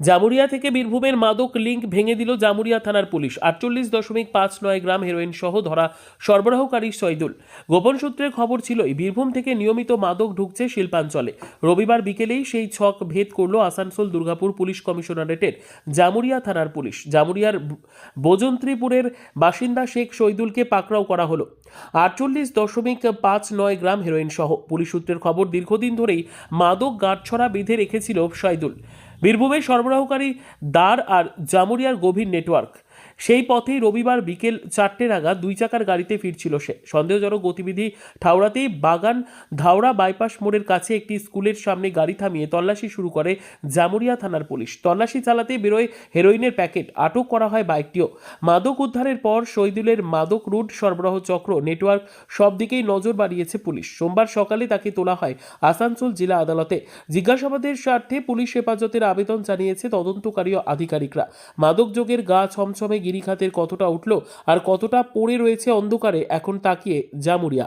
জামুরিয়া থেকে বীরভূমের মাদক লিঙ্ক ভেঙে দিল জামুরিয়া থানার পুলিশ। 48.59 গ্রাম হেরোইন সহ ধরা সরবরাহকারী শহীদুল। গোপন সূত্রের খবর ছিল বীরভূম থেকে নিয়মিত মাদক ঢুকছে শিল্পাঞ্চলে। রবিবার বিকেলেই সেই ছক ভেদ করল আসানসোল দুর্গাপুর পুলিশ কমিশনারেটের জামুরিয়া থানার পুলিশ। জামুরিয়ার বজন্ত্রীপুরের বাসিন্দা শেখ শহীদুলকে পাকড়াও করা হলো 48.59 গ্রাম হেরোইন সহ। পুলিশ সূত্রের খবর, দীর্ঘদিন ধরেই মাদক গাঁটছড়া বেঁধে রেখেছিল শহীদুল। বীরভূমের সরবরাহকারী দ্বার আর জামুরিয়ার গভীর নেটওয়ার্ক। সেই পথেই রবিবার বিকেল 4টে নাগাদ 2 চাকার গাড়িতে ফিরছিল সে। সন্দেহজনক গতিবিধি ঠাউরাতেই বাগান ধাওড়া বাইপাস মোড়ের কাছে একটি স্কুলের সামনে গাড়ি থামিয়ে তল্লাশি শুরু করে জামুরিয়া থানার পুলিশ। তল্লাশি চালাতেই বেরোয় হেরোইনের প্যাকেট। আটক করা হয় বাইকটিও। মাদক উদ্ধারের পর শহীদুলের মাদক রুট সরবরাহ চক্র নেটওয়ার্ক সব দিকেই নজর বাড়িয়েছে পুলিশ। সোমবার সকালে তাকে তোলা হয় আসানসোল জেলা আদালতে। জিজ্ঞাসাবাদের স্বার্থে পুলিশ হেফাজতের আবেদন জানিয়েছে তদন্তকারী আধিকারিকরা। মাদক যোগের গা ছমছমে গিরিখাতের কতটা উঠল আর কতটা পড়ে রয়েছে অন্ধকারে এখন তাকিয়ে জামুরিয়া।